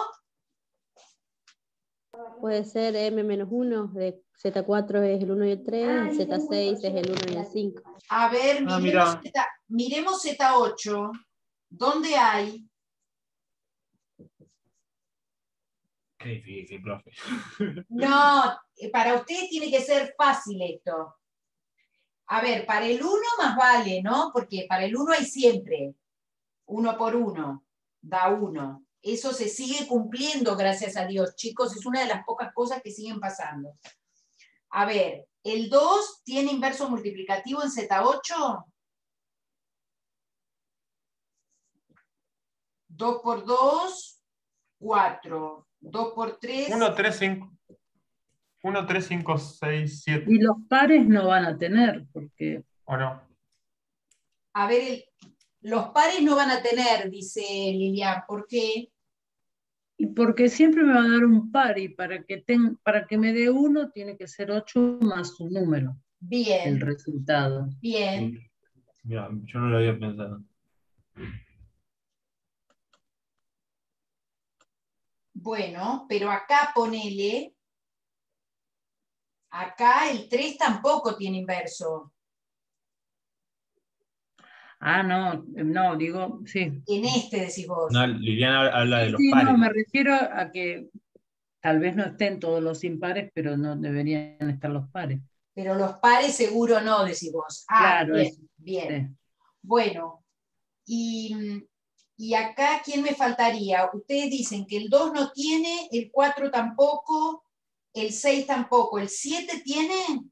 Puede ser M menos 1. De Z4 es el 1 y el 3. El Z6 es el 1 y el 5. A ver, Mira. miremos Z8. ¿Dónde hay? Qué difícil, profe. No, para ustedes tiene que ser fácil esto. A ver, para el 1 más vale, ¿no? Porque para el 1 hay siempre 1 por 1, da 1. Eso se sigue cumpliendo, gracias a Dios, chicos, es una de las pocas cosas que siguen pasando. A ver, ¿el 2 tiene inverso multiplicativo en Z8? 2 por 2, 4. 2 por 3. 1, 3, 5. 1, 3, 5, 6, 7. Y los pares no van a tener, porque ¿O no? A ver, los pares no van a tener, dice Lilian. ¿Por qué? y porque siempre me va a dar un par, y para que me dé 1 tiene que ser 8 más un número, el Bien, resultado. bien. Mira, yo no lo había pensado. Bueno, pero acá ponele, acá el 3 tampoco tiene inverso. Ah, no, digo, sí. En este decís vos. No, Liliana habla de los Sí, pares. no, me refiero a que tal vez no estén todos los impares, pero no deberían estar los pares. Pero los pares seguro no, decís vos. Ah, Claro, bien, eso. bien. Sí. Bueno, y acá, ¿quién me faltaría? Ustedes dicen que el 2 no tiene, el 4 tampoco, el 6 tampoco. ¿El 7 tiene?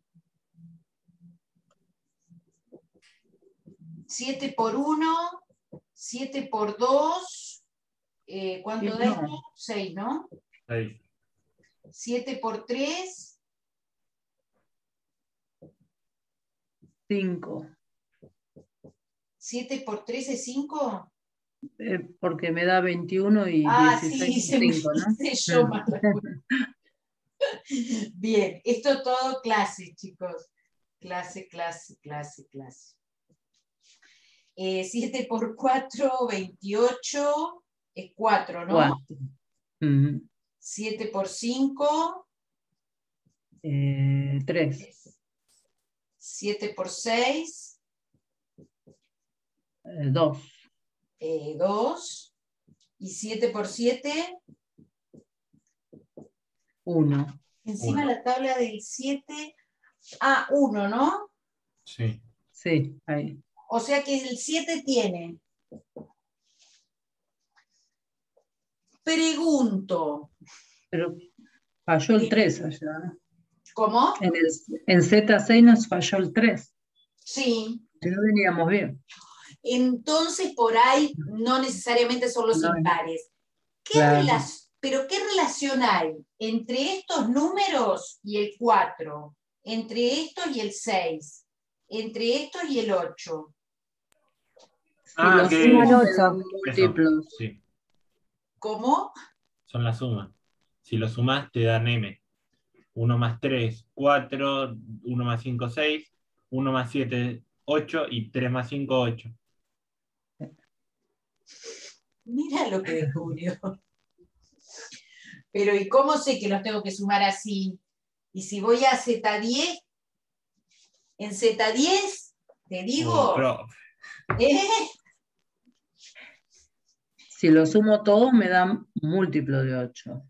7 por 1, 7 por 2, ¿cuánto da No. esto? 6, ¿no? 6. 7 por 3, 5. 7 por 3 es 5. Porque me da 21 y Ah, 16 sí, por 5, ¿no? hice yo mal la cuenta. Bien, esto todo clase, chicos. Clase, clase, clase, clase. 7 por 4, 28, es 4, ¿no? 4. 7 por 5, 3. 7 por 6, 2. 2. Y 7 por 7, 1. encima 1. la tabla del 7, 1, ¿no? Sí. Sí, ahí. O sea que el 7 tiene. Pregunto. Pero falló el 3 allá, ¿no? ¿Cómo? En Z6 nos falló el 3. Sí. Si no veníamos bien. Entonces por ahí no necesariamente son los No, impares. claro. ¿Pero qué relación hay entre estos números y el 4? Entre estos y el 6. Entre estos y el 8. Si los que sumo, me dan eso, múltiplos. sí, ¿Cómo? son las sumas. Si lo sumas te dan M. 1 más 3, 4, 1 más 5, 6, 1 más 7, 8 y 3 más 5, 8. Mira lo que descubrió. Pero ¿y cómo sé que los tengo que sumar así? Y si voy a Z10, en Z10, te digo, Profe. Si los sumo todos, me dan múltiplo de 8.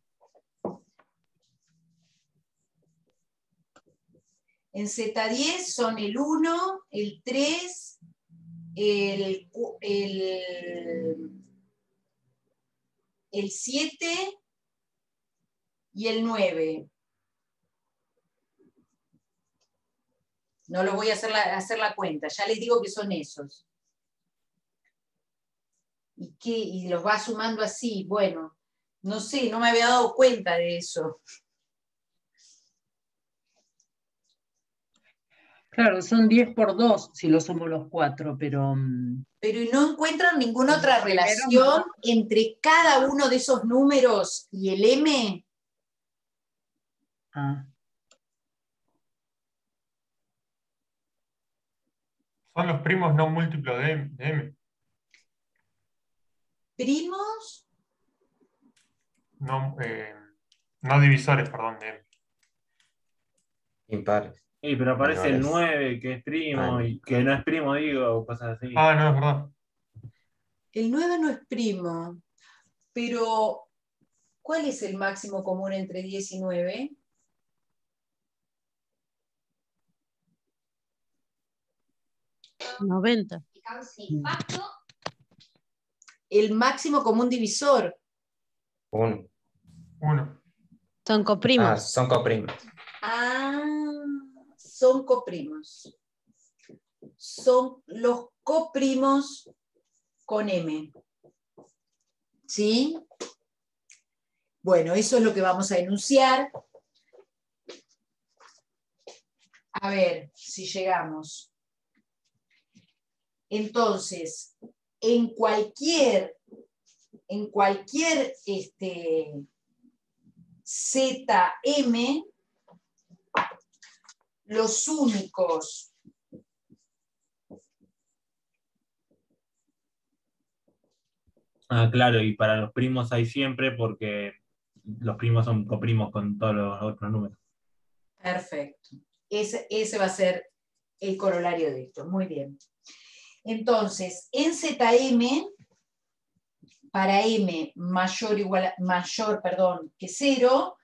En Z10 son el 1, el 3, el 7 y el 9. No lo voy a hacer la cuenta, ya les digo que son esos. Y los va sumando así, bueno, no sé, no me había dado cuenta de eso. Claro, son 10 por 2 si los sumo los 4, pero... Pero no encuentran ninguna otra primero relación entre cada uno de esos números y el M. Son los primos no múltiplos de M. ¿Primos? No, no divisores, perdón, de M. Impares. Sí, pero aparece el Menores. 9, que es primo, no. y que no es primo, digo, o cosas así. Ah, no, es verdad. El 9 no es primo, pero ¿cuál es el máximo común entre 10 y 9? $90. El máximo común divisor. 1. 1. Son coprimos. Son coprimos. Ah, son coprimos. Son los coprimos con M. ¿Sí? Bueno, eso es lo que vamos a enunciar. A ver si llegamos. Entonces, en cualquier ZM, los únicos claro, y para los primos hay siempre porque los primos son coprimos con todos los otros números. Perfecto. Ese va a ser el corolario de esto. Muy bien. Entonces, en ZM, para M mayor que 0,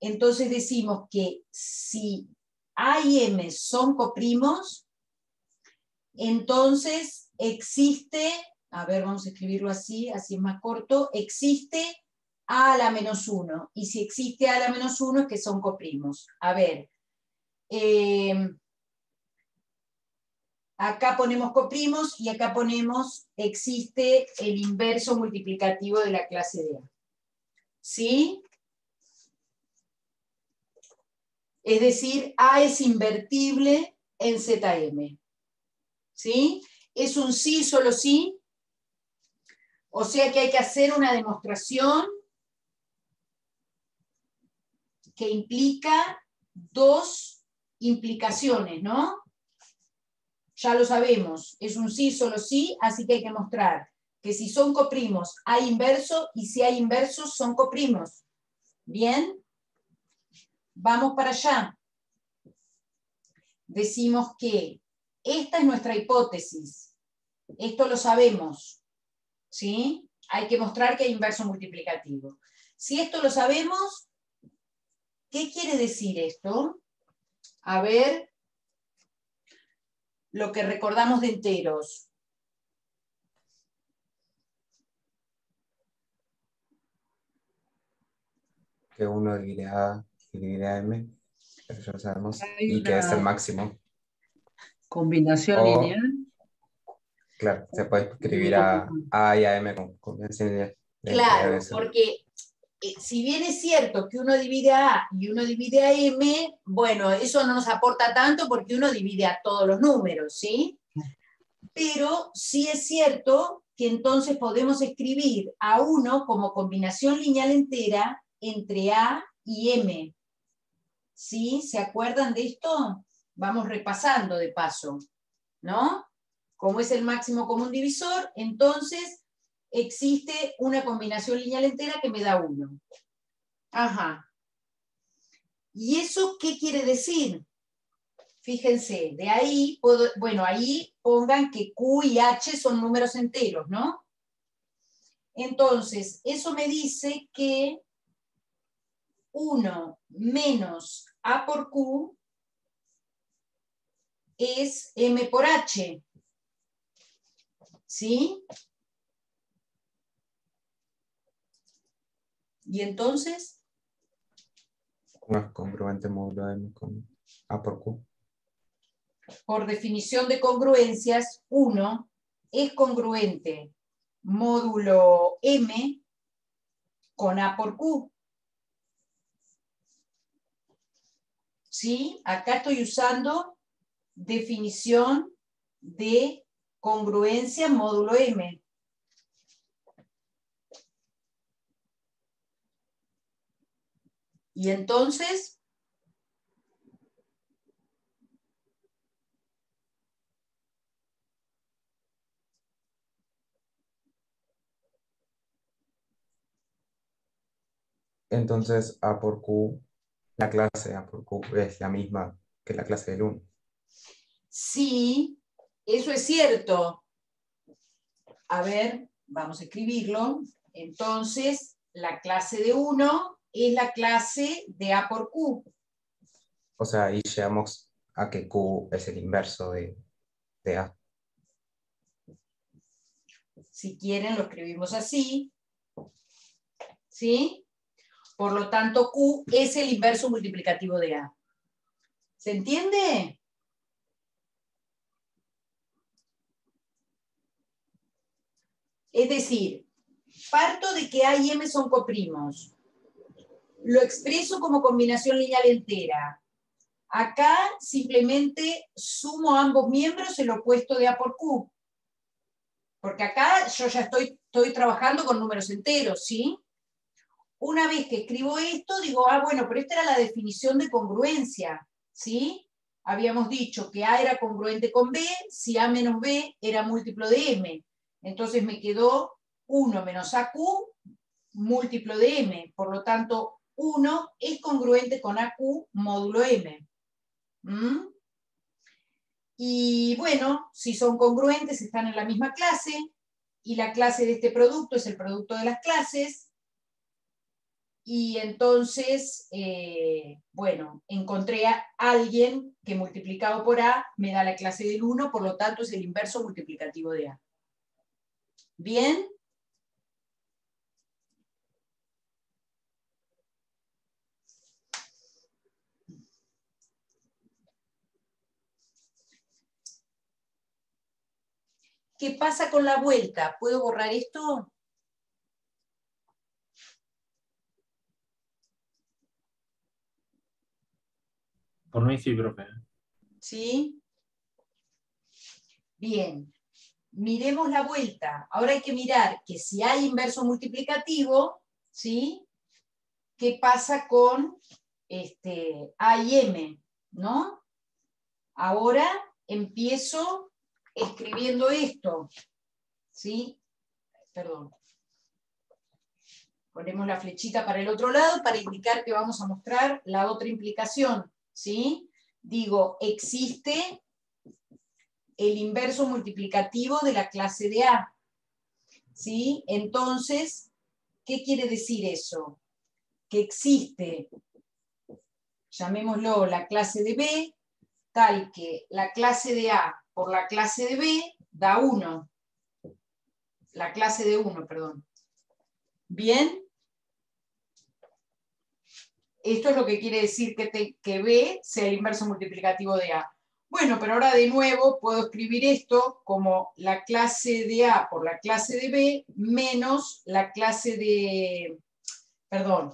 entonces decimos que si A y M son coprimos, entonces existe, a ver, vamos a escribirlo así es más corto, existe A a la menos 1. Y si existe A a la menos 1 es que son coprimos. A ver, acá ponemos coprimos y acá ponemos existe el inverso multiplicativo de la clase de A. ¿Sí? Es decir, A es invertible en ZM. ¿Sí? Es un sí, solo sí. O sea que hay que hacer una demostración que implica dos implicaciones, ¿no? Ya lo sabemos, es un sí, solo sí, así que hay que mostrar que si son coprimos hay inverso y si hay inversos son coprimos. ¿Bien? Vamos para allá. Decimos que esta es nuestra hipótesis. Esto lo sabemos. ¿Sí? Hay que mostrar que hay inverso multiplicativo. Si esto lo sabemos, ¿qué quiere decir esto? A ver, lo que recordamos de enteros. Que 1 divide A y divide a M, eso ya lo sabemos, Hay y que es el una máximo. combinación O, lineal. claro, se puede escribir a A y a M con combinación de Claro, eso. porque si bien es cierto que uno divide a A y uno divide a M, bueno, eso no nos aporta tanto porque uno divide a todos los números, ¿sí? Pero sí es cierto que entonces podemos escribir a 1 como combinación lineal entera entre A y M. ¿Sí? ¿Se acuerdan de esto? Vamos repasando de paso, ¿no? Como es el máximo común divisor, entonces existe una combinación lineal entera que me da 1. Ajá. ¿Y eso qué quiere decir? Fíjense, de ahí, bueno, ahí pongan que Q y H son números enteros, ¿no? Entonces, eso me dice que 1 menos A por Q es M por H. ¿Sí? ¿Y entonces? No es congruente módulo M con A por Q. Por definición de congruencias, 1 es congruente módulo M con A por Q. ¿Sí? Acá estoy usando definición de congruencia módulo M. Y entonces, Entonces A por Q, la clase A por Q es la misma que la clase del 1. sí, eso es cierto. A ver, vamos a escribirlo. Entonces, la clase de 1 es la clase de A por Q. O sea, ahí llegamos a que Q es el inverso de A. Si quieren, lo escribimos así. ¿Sí? Por lo tanto, Q es el inverso multiplicativo de A. ¿Se entiende? Es decir, parto de que A y M son coprimos. Lo expreso como combinación lineal entera. Acá simplemente sumo ambos miembros el opuesto de A por Q. Porque acá yo ya estoy trabajando con números enteros, ¿sí? Una vez que escribo esto, digo, bueno, pero esta era la definición de congruencia, ¿sí? Habíamos dicho que A era congruente con B, si A menos B era múltiplo de M. Entonces me quedó 1 menos AQ múltiplo de M. Por lo tanto, 1 es congruente con AQ módulo M. ¿Mm? Y bueno, si son congruentes, están en la misma clase, y la clase de este producto es el producto de las clases, y entonces, bueno, encontré a alguien que multiplicado por A me da la clase del 1, por lo tanto es el inverso multiplicativo de A. ¿Bien? ¿Qué pasa con la vuelta? ¿Puedo borrar esto? Por mí sí, profe. ¿Sí? Bien. Miremos la vuelta. Ahora hay que mirar que si hay inverso multiplicativo, ¿sí? ¿Qué pasa con A y M? ¿No? Ahora empiezo escribiendo esto. ¿Sí? Perdón. Ponemos la flechita para el otro lado para indicar que vamos a mostrar la otra implicación. ¿Sí? Digo, existe el inverso multiplicativo de la clase de A. ¿Sí? Entonces, ¿qué quiere decir eso? Que existe, llamémoslo la clase de B, tal que la clase de A por la clase de B da 1. La clase de 1, perdón. ¿Bien? Esto es lo que quiere decir que B sea el inverso multiplicativo de A. Bueno, pero ahora de nuevo puedo escribir esto como la clase de A por la clase de B menos la clase de... Perdón.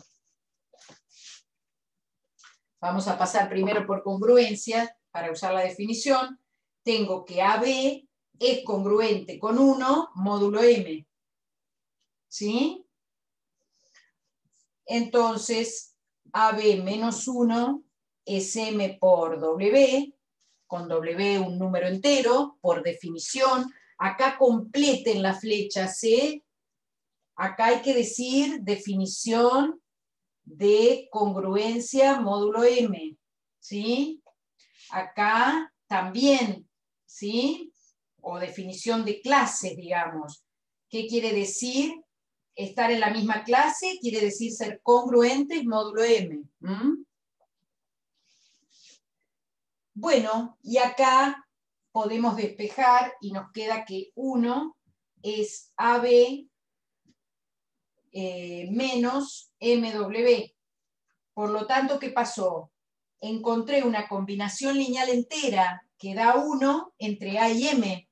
Vamos a pasar primero por congruencia para usar la definición. Tengo que AB es congruente con 1 módulo M. ¿Sí? Entonces, AB menos 1 es M por W, con W un número entero, por definición. Acá completen la flecha C. Acá hay que decir definición de congruencia módulo M. ¿Sí? Acá también, ¿sí? O definición de clases, digamos. ¿Qué quiere decir? Estar en la misma clase quiere decir ser congruentes módulo M. ¿Mm? Bueno, y acá podemos despejar y nos queda que 1 es AB menos MW. Por lo tanto, ¿qué pasó? Encontré una combinación lineal entera que da 1 entre A y M.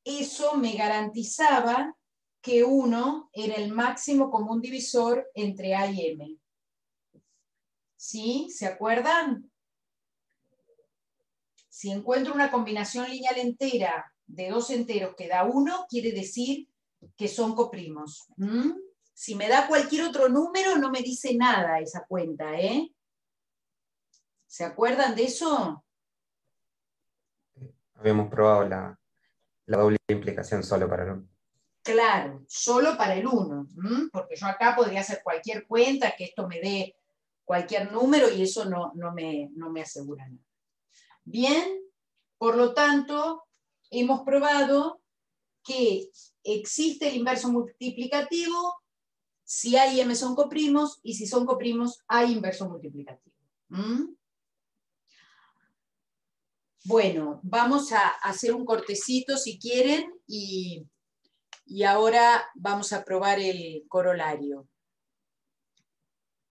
Eso me garantizaba que 1 era el máximo común divisor entre A y M. ¿Sí? ¿Se acuerdan? Si encuentro una combinación lineal entera de dos enteros que da 1, quiere decir que son coprimos. ¿Mm? Si me da cualquier otro número, no me dice nada esa cuenta, ¿eh? ¿Se acuerdan de eso? Habíamos probado la doble implicación solo para el 1. Claro, solo para el 1, porque yo acá podría hacer cualquier cuenta, que esto me dé cualquier número y eso no me asegura nada. Bien, por lo tanto, hemos probado que existe el inverso multiplicativo si A y M son coprimos, y si son coprimos, hay inverso multiplicativo. Bueno, vamos a hacer un cortecito si quieren, y ahora vamos a probar el corolario.